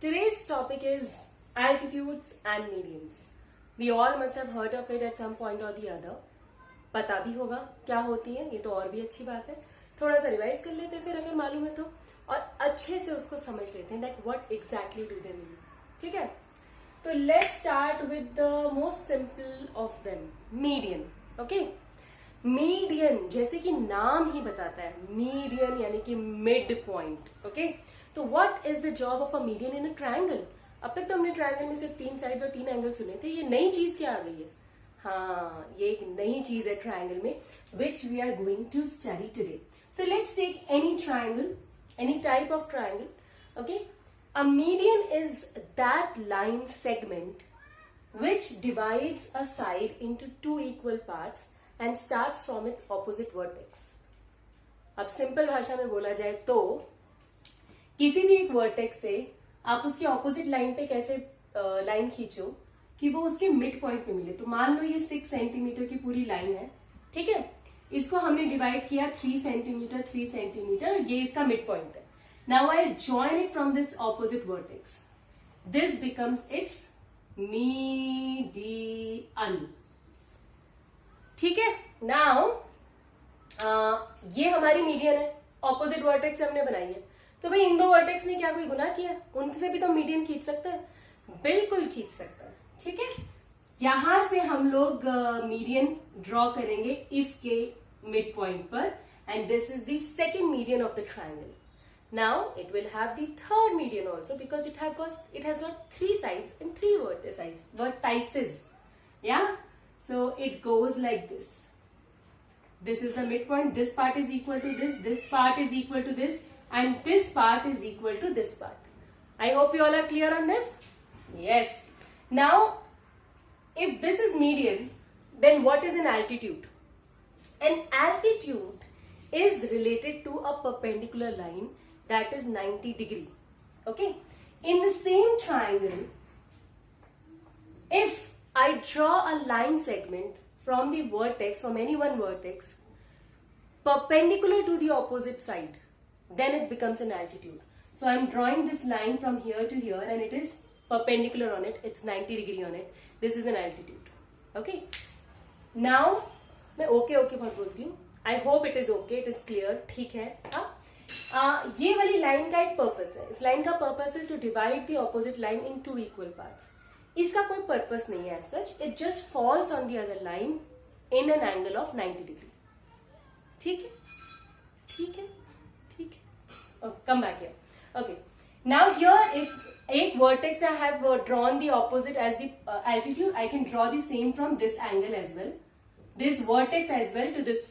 Today's topic is altitudes and medians. We all must have heard of it at some point or the other. पता भी होगा क्या होती है, ये तो और भी अच्छी बात है. थोड़ा सा रिवाइज कर लेते हैं फिर अगर मालूम है तो, और अच्छे से उसको समझ लेते हैं that what exactly do they mean. ठीक है, तो let's start with the most simple of them, median. Okay, median जैसे कि नाम ही बताता है, मीडियन यानी कि मिड पॉइंट. ओके, तो what is the job of a median in a triangle. अब तक तो हमने ट्रायंगल में सिर्फ 3 साइड्स और 3 एंगल सुने थे. ये नई चीज क्या आ गई है? हाँ, ये एक नई चीज है ट्रायंगल में, which we are going to study today. So let's take any triangle, any type of triangle. Okay, a median is that line segment which divides a side into 2 equal parts and starts from its opposite vertex. अब simple भाषा में बोला जाए तो किसी भी एक vertex से आप उसके ऑपोजिट लाइन पे कैसे लाइन खींचो कि वो उसके मिड पॉइंट पे मिले. तो मान लो ये 6 सेंटीमीटर की पूरी लाइन है. ठीक है, इसको हमने डिवाइड किया 3 सेंटीमीटर 3 सेंटीमीटर, ये इसका मिड पॉइंट है. Now I join it from this opposite vertex. This becomes it's median. ठीक है, नाउ ये हमारी मीडियन है, ऑपोजिट वर्टेक्स से हमने बनाई है. तो भाई इन दो वर्टेक्स ने क्या कोई गुनाह किया? उनसे भी तो मीडियन खींच सकता है, बिल्कुल खींच सकता है. ठीक है, यहां से हम लोग मीडियन ड्रॉ करेंगे इसके मिड पॉइंट पर, and this is the second median of the triangle. Now it will have the third median also because it has got 3 sides and 3 vertices. Yeah, so it goes like this. This is the midpoint. This part is equal to this. This part is equal to this, and this part is equal to this part. I hope you all are clear on this. Yes. Now, if this is median, then what is an altitude? An altitude is related to a perpendicular line that is 90 degree. Okay. In the same triangle, if I draw a line segment from the vertex, from any one vertex, perpendicular to the opposite side, then it becomes an altitude. So I am drawing this line from here to here and it is perpendicular on it, it's 90 degree on it. This is an altitude. Okay. Now, मैं okay बहुत बोलती हूँ. I hope it is okay, it is clear. ठीक है. ये वाली line का एक पर्पस है. इस लाइन का पर्पस है to divide the opposite line in 2 equal parts. इसका कोई पर्पस नहीं है such. It just falls on the other line in an angle of 90 degree. ठीक है, ठीक है, ठीक है. Come back here. Okay, now here if एक vertex I have drawn the opposite as the altitude, I can draw the same from this angle as well, this vertex as well to this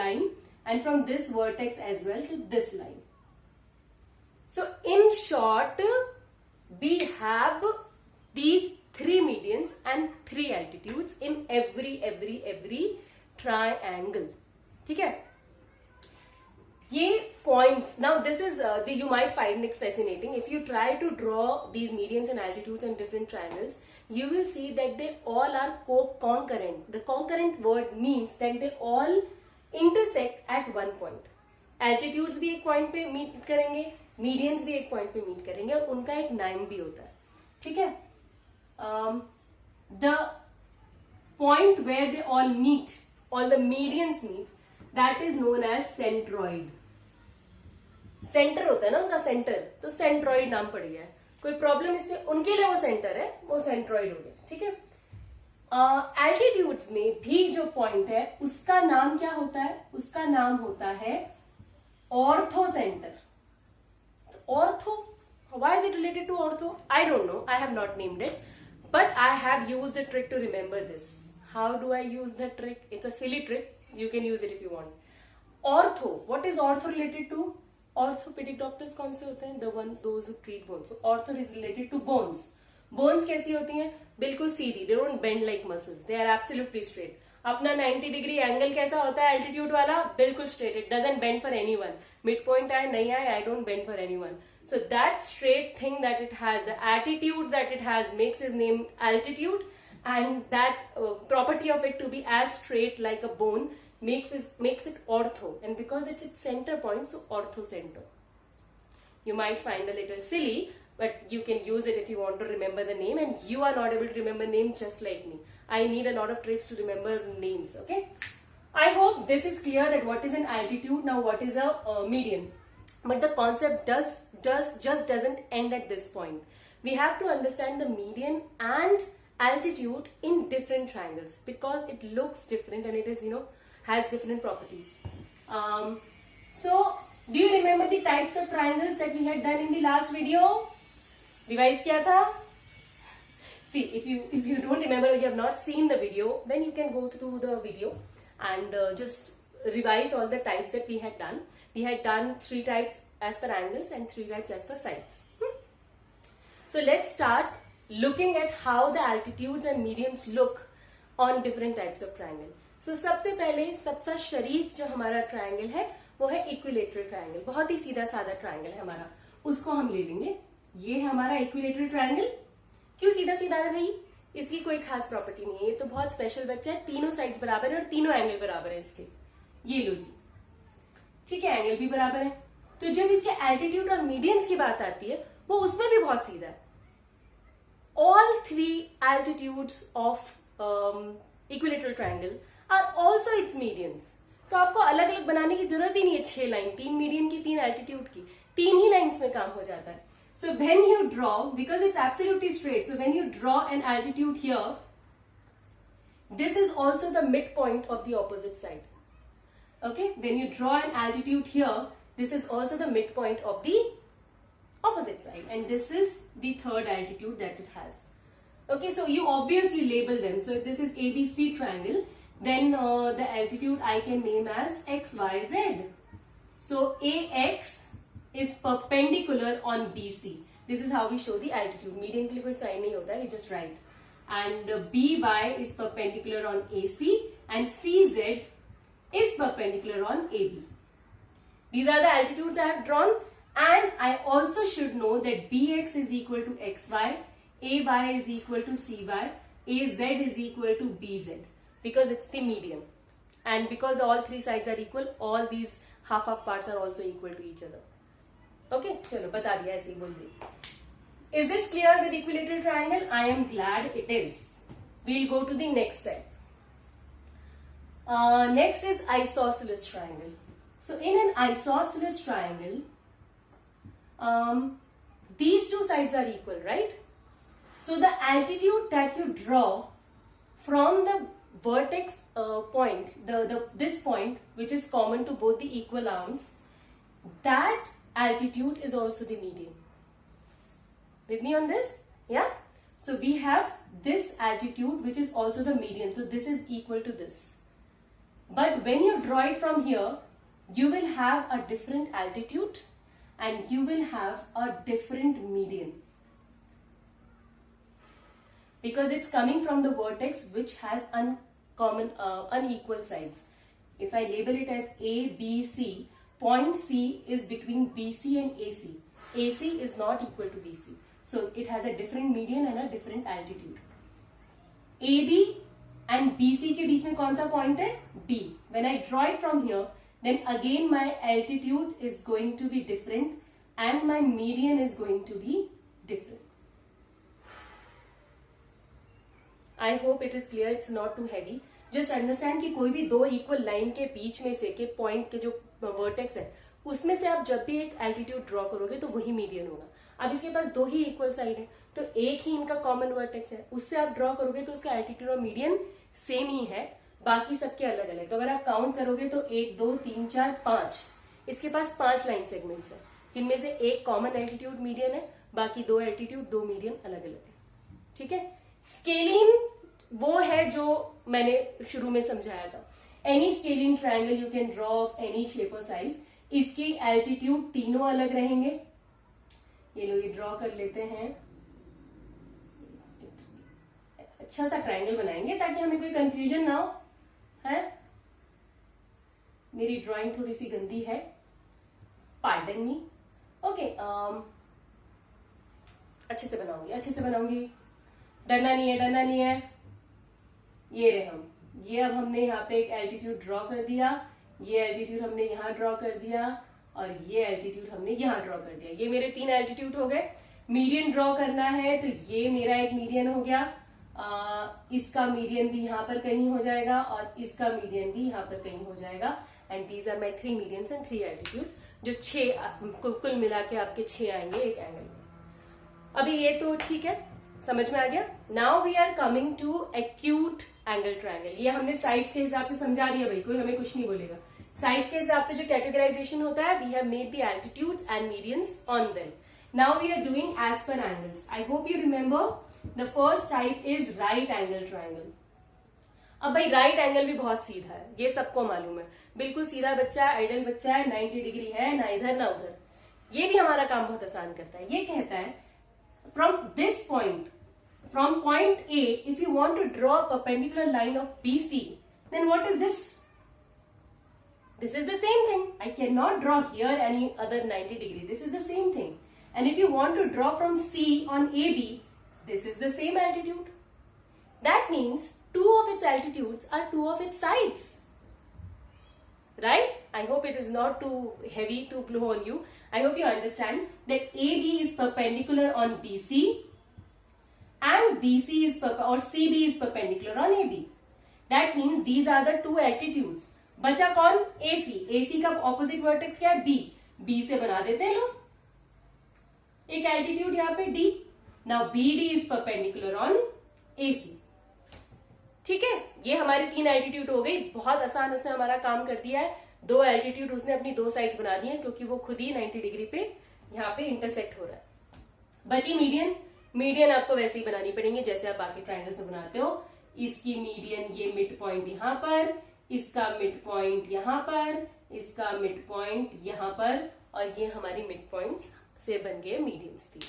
line, and from this vertex as well to this line. So in short, we have these 3 medians and 3 altitudes in every triangle. ठीक है, ये points, now this is you might find it fascinating. If you try to draw these medians and altitudes and different triangles, you will see that they all are concurrent. The concurrent word means that they all intersect at one point. Altitudes भी एक point पे meet करेंगे, medians भी एक point पे meet करेंगे, और उनका एक नाम भी होता है. ठीक है, the point where they all meet, all the medians meet, that is known as centroid. Centre होता है ना उनका, सेंटर, तो सेंट्रॉइड नाम पड़ गया है. कोई प्रॉब्लम इससे उनके लिए वो सेंटर है, वो सेंट्रॉइड हो गया. ठीक है, एल्टीट्यूड्स में भी जो पॉइंट है उसका नाम क्या होता है? उसका नाम होता है orthocentre. Ortho, why is it related to ortho? I don't know, I have not named it, but I have used the trick to remember this. How do I use the trick? It's a silly trick, you can use it if you want. Ortho, what is ortho related to? Orthopedic doctors कौन से होते हैं? The one, those who treat bones. So ortho is related to bones. Bones कैसी होती हैं? बिल्कुल सीधी. They don't bend like muscles. They are absolutely straight. अपना 90 degree angle कैसा होता है एल्टीट्यूड वाला? बिल्कुल straight. It doesn't bend for anyone. Mid point आए नहीं आए, I don't bend for anyone. So that straight thing that it has, the attitude that it has makes its name altitude, and that property of it to be as straight like a bone makes it ortho, and because it's its center point, so ortho center. You might find a little silly, but you can use it if you want to remember the name, and you are not able to remember name just like me. I need a lot of tricks to remember names, okay? I hope this is clear that what is an altitude, now what is a median. But the concept just doesn't end at this point. We have to understand the median and altitude in different triangles because it looks different and it is, has different properties. So, do you remember the types of triangles that we had done in the last video? Revise kiya tha? See, if you don't remember or you have not seen the video, then you can go through the video and just revise all the types that we had done. We had done 3 types as per angles and 3 types as per sides. So let's start looking at how the altitudes and medians look on different types of triangle. So सबसे पहले सबसे शरीफ जो हमारा triangle है वो है equilateral triangle. बहुत ही सीधा साधा ट्रायंगल है हमारा, उसको हम ले लेंगे. ये है हमारा इक्विलेटरल ट्रायंगल. क्यों सीधा सीधा है भाई? इसकी कोई खास प्रॉपर्टी नहीं है, ये तो बहुत स्पेशल बच्चा है. तीनों साइड्स बराबर है और तीनों एंगल बराबर है इसके. ये लो जी, ठीक है, एंगल भी बराबर है. तो जब इसके एल्टीट्यूड और मीडियंस की बात आती है वो उसमें भी बहुत सीधा है. All 3 altitudes of equilateral triangle are also its medians. तो आपको अलग अलग बनाने की जरूरत ही नहीं है. 6 लाइन, 3 मीडियन की, 3 एल्टीट्यूड की, 3 ही लाइन्स में काम हो जाता है. So when you draw, because it's absolutely straight, so when you draw an altitude here, this is also the midpoint of the opposite side. Okay, when you draw an altitude here, this is also the midpoint of the opposite side, and this is the 3rd altitude that it has. Okay, so you obviously label them. So if this is ABC triangle, then the altitude I can name as XYZ. So AX is perpendicular on BC. This is how we show the altitude. Median के लिए कोई sign नहीं होता है, we just write. And BY is perpendicular on AC and CZ is perpendicular on AB. These are the altitudes I have drawn, and I also should know that BX is equal to XY, AY is equal to CY, AZ is equal to BZ because it's the median. And because all 3 sides are equal, all these half parts are also equal to each other. Okay, चलो बता दिया, ऐसे ही बोल दिया. Is this clear with equilateral triangle? I am glad it is. We'll go to the next type. Next is isosceles triangle. So in an isosceles triangle, these 2 sides are equal, right? So the altitude that you draw from the vertex point, this point which is common to both the equal arms, that altitude is also the median. With me on this? Yeah? So we have this altitude which is also the median. So this is equal to this. But when you draw it from here, you will have a different altitude and you will have a different median. Because it's coming from the vertex which has unequal sides. If I label it as A, B, C, point C is between BC and AC. AC is not equal to BC. So it has a different median and a different altitude. AB and BC के बीच में कौन सा point है? B. When I draw it from here, then again my altitude is going to be different and my median is going to be different. I hope it is clear. It's not too heavy. Just understand कि कोई भी 2 equal line के बीच में से के point के जो vertex है उसमें से आप जब भी एक altitude draw करोगे तो वही median होगा. अब इसके पास 2 ही equal side है तो एक ही इनका common vertex है, उससे आप draw करोगे तो उसका altitude और median same ही है, बाकी सबके अलग अलग. तो अगर आप काउंट करोगे तो 1 2 3 4 5, इसके पास 5 लाइन सेगमेंट्स है जिनमें से एक कॉमन एल्टीट्यूड मीडियन है, बाकी 2 एल्टीट्यूड 2 मीडियन अलग अलग है. ठीक है. स्केलिंग वो है जो मैंने शुरू में समझाया था. Any scaling triangle you can draw of any shape और साइज. इसके एल्टीट्यूड तीनों अलग रहेंगे. ये लो, ये ड्रॉ कर लेते हैं. अच्छा सा ट्रायंगल बनाएंगे ताकि हमें कोई कंफ्यूजन ना हो. है, मेरी ड्राइंग थोड़ी सी गंदी है, पार्डन मी. ओके, अच्छे से बनाऊंगी. डरना नहीं है. ये रहे हम. ये अब हमने यहाँ पे एक एल्टीट्यूड ड्रॉ कर दिया, ये एल्टीट्यूड हमने यहाँ ड्रॉ कर दिया और ये एल्टीट्यूड हमने यहाँ ड्रॉ कर दिया. ये मेरे 3 एल्टीट्यूड हो गए. मीडियन ड्रॉ करना है तो ये मेरा एक मीडियन हो गया, इसका मीडियन भी यहाँ पर कहीं हो जाएगा और इसका मीडियन भी यहाँ पर कहीं हो जाएगा। And these are my 3 medians and 3 altitudes, जो 6 कुल मिला के आपके 6 आएंगे एक एंगल में। अभी ये तो ठीक है, समझ में आ गया। Now we are coming to acute angle triangle. ये हमने साइड्स के हिसाब से समझा दिया भाई, कोई हमें कुछ नहीं बोलेगा। साइड्स के हिसाब से जो कैटेगराइजेशन होता है, we have made the altitudes and medians on them. Now we are doing as per angles. I hope you remember the first type is right angle triangle. अब भाई राइट एंगल भी बहुत सीधा है, ये सबको मालूम है, बिल्कुल सीधा बच्चा है, आइडल बच्चा है, 90 डिग्री है, ना इधर ना उधर। ये भी हमारा काम बहुत आसान करता है। ये कहता है from this point, from point A, if you want to draw perpendicular line of BC, then what is this? This is the same thing. I cannot draw here any other 90 degree. This is the same thing. And if you want to draw from C on AB, this is the same altitude. That means 2 of its altitudes are 2 of its sides. Right? I hope it is not too heavy to blow on you. I hope you understand that AB is perpendicular on BC and BC is or CB is perpendicular on AB. That means these are the 2 altitudes. बचा कौन? AC. AC का opposite vertex क्या है? B. B से बना देते हैं लोग एक एल्टीट्यूड यहाँ पे D. Now BD is perpendicular on AC. ठीक है, ये हमारी 3 एल्टीट्यूड हो गई। बहुत आसान उसने हमारा काम कर दिया है। 2 एल्टीट्यूड उसने अपनी 2 साइड्स बना दी है, क्योंकि वो खुद ही 90 डिग्री पे यहाँ पे इंटरसेक्ट हो रहा है। बची मीडियन। मीडियन आपको वैसे ही बनानी पड़ेंगे जैसे आप बाकी ट्राइंगल से बनाते हो। इसकी मीडियन, ये मिड पॉइंट यहाँ पर, इसका मिड पॉइंट यहाँ पर, इसका मिड पॉइंट यहाँ पर, और ये हमारी मिड पॉइंट्स से बन गए मीडियंस थी।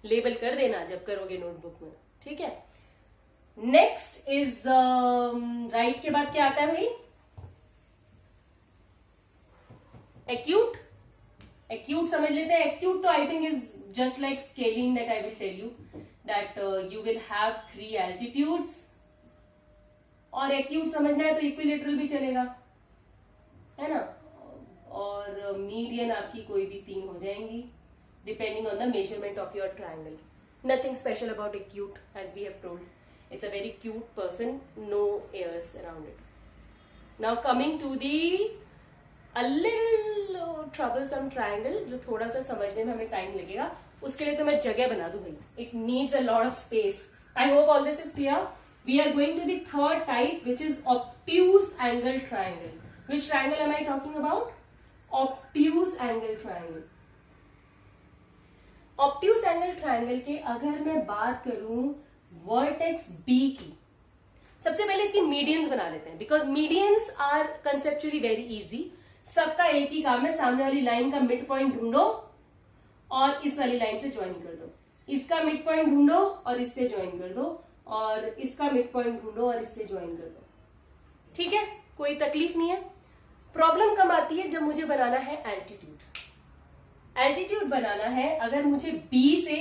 लेबल कर देना जब करोगे नोटबुक में, ठीक है। नेक्स्ट इज राइट के बाद क्या आता है भाई? एक्यूट। एक्यूट समझ लेते हैं। एक्यूट तो I think is just like scaling, that I will tell you that you will have 3 altitudes. और एक्यूट समझना है तो इक्विलेटरल भी चलेगा, है ना। और मीडियन आपकी कोई भी 3 हो जाएंगी depending on the measurement of your triangle. Nothing special about acute, as we have told, it's a very cute person, no airs around it. Now coming to the a little troublesome triangle, जो थोड़ा सा समझने में हमें time लगेगा। उसके लिए तो मैं जगह बना दूं भाई, it needs a lot of space. I hope all this is clear. We are going to the third type, which is obtuse angle triangle. Which triangle am I talking about? Obtuse angle triangle. Obtuse angle triangle के अगर मैं बात करूं vertex B की, सबसे पहले इसकी medians बना लेते हैं, because medians are conceptually very easy. सबका एक ही काम है, सामने वाली लाइन का मिड पॉइंट ढूंढो और इस वाली लाइन से ज्वाइन कर दो। इसका मिड पॉइंट ढूंढो और इससे ज्वाइन कर दो, और इसका मिड पॉइंट ढूंढो और इससे ज्वाइन कर दो। ठीक है, कोई तकलीफ नहीं है। प्रॉब्लम कब आती है? जब मुझे बनाना है एल्टीट्यूड। एल्टीट्यूड बनाना है अगर मुझे B से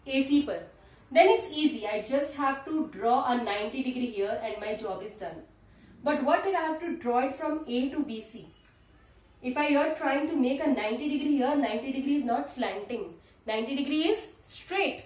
AC पर, then it's easy. I just have to draw a 90 degree here and my job is done. But what it I have to draw it from A to BC। If I are trying to make a 90 degree here, 90 degree is not slanting. 90 degree is straight.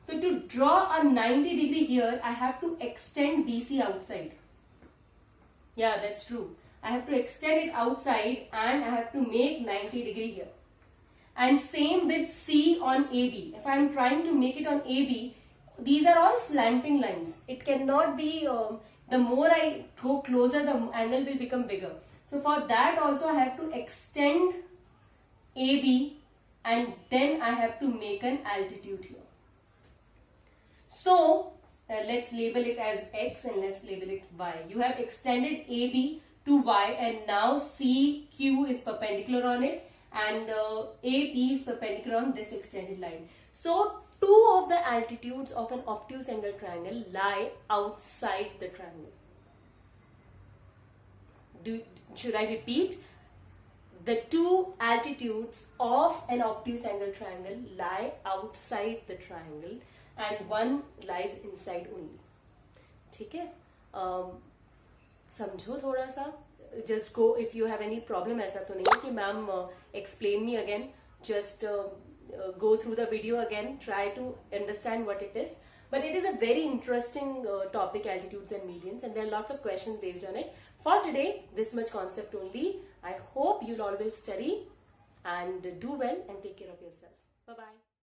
So to draw a 90 degree here, I have to extend BC outside. Yeah, that's true. I have to extend it outside and I have to make 90 degree here. And same with C on AB. If I am trying to make it on AB, these are all slanting lines. It cannot be, the more I go closer, the angle will become bigger. So for that also I have to extend AB and then I have to make an altitude here. So let's label it as X and let's label it Y. You have extended AB to Y and now CQ is perpendicular on it and AP is perpendicular on this extended line. So 2 of the altitudes of an obtuse angle triangle lie outside the triangle. Should I repeat? The 2 altitudes of an obtuse angle triangle lie outside the triangle and one lies inside only. ठीक है, समझो थोड़ा सा। just go, if you have any problem, ऐसा तो नहीं है कि ma'am explain me again, just go through the video again, try to understand what it is. But it is a very interesting topic, altitudes and medians, and there are lots of questions based on it. For today, this much concept only. I hope you'll all will study and do well and take care of yourself. Bye-bye.